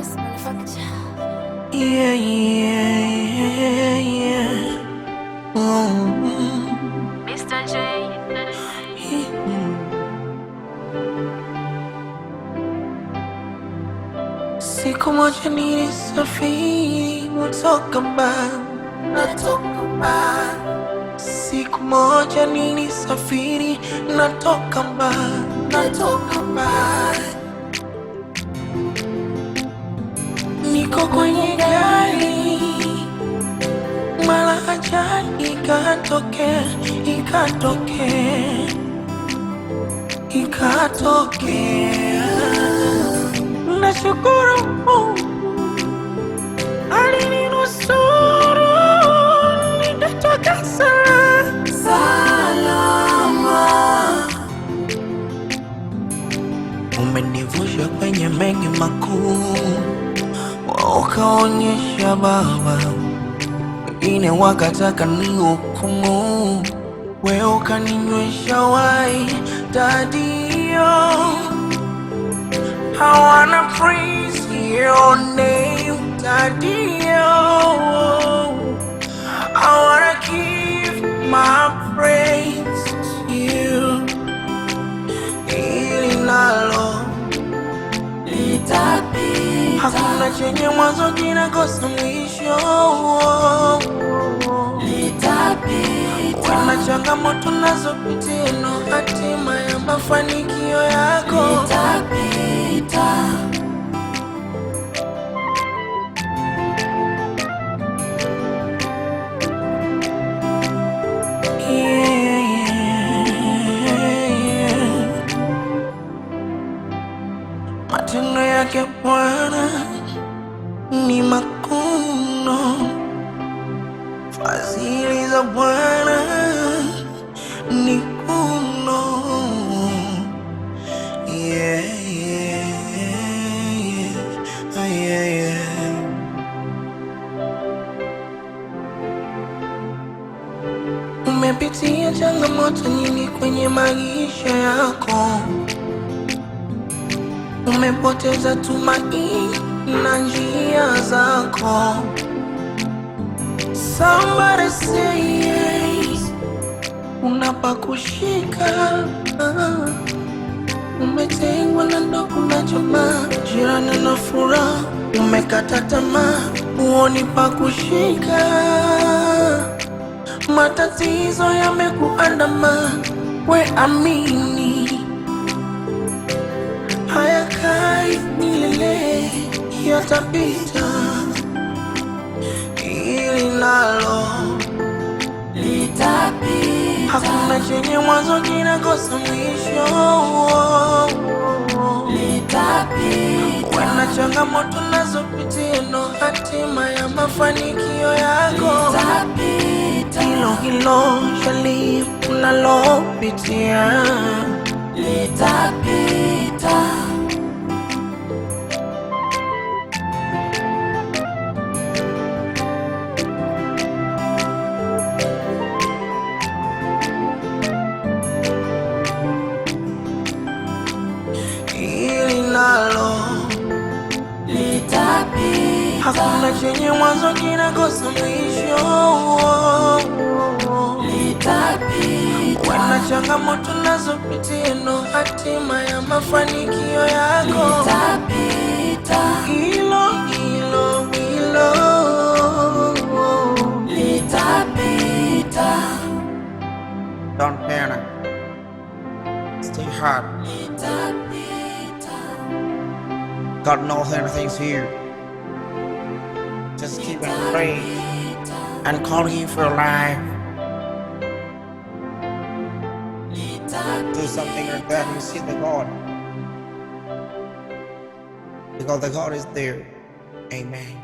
Miss Manufacture. Yeah, yeah, yeah. Mr. J. Siku moja nilisafiri kutoka mbali, natoka mbali. Siku moja nilisafiri natoka mbali, natoka mbali. Niko kwenye gari, mara ajali ikatokea, nashukuru Mungu alininusuru, nikatoka salama. Umenivusha kwenye mengi makuu, ukaonyesha Baba, wengine wakataka nihukumu, wewe ukaninywesha wai. Dadio, I wanna praise your name, Dadio. I wanna give my praise to you. Ili nalo litapita, hakuna chenye mwanzo kinakosa mwisho. Litapita, wana changamoto nazopitia, no hatima ya mafanikio yako. Litapita. Matendo yake Bwana ni makuu mno, fadhili za Bwana ni kuu mno. Yeah, yeah, yeah, yeah. Umepitia changamoto nyingi kwenye maisha yako, umepoteza tumaini na njia zako. Somebody say yes, unapakushika. Umetengwa na ndugu na jamaa, jirani na furaha, umekata tamaa, huoni pa kushika. Matatizo yamekuandama, we amini hayakai milele, yatapita. Ili nalo litapita, hakuna chenye mwanzo kinakosa mwisho. Litapita, wana changamoto nazopitia, no hatima ya mafanikio yako. Litapita, hilo shali unalopitia. Litapita, ili nalo litapita, hakuna chenye mwanzo kinakosa mwisho. Litapita, wana changamoto nazopitia, no hatima ya mafanikio yako. Litapita, hilo litapita. Don't panic. Stay hard. God knows everything's here. Just keep on praying and call Him for your life. Do something like that, you see the God. Because the God is there. Amen.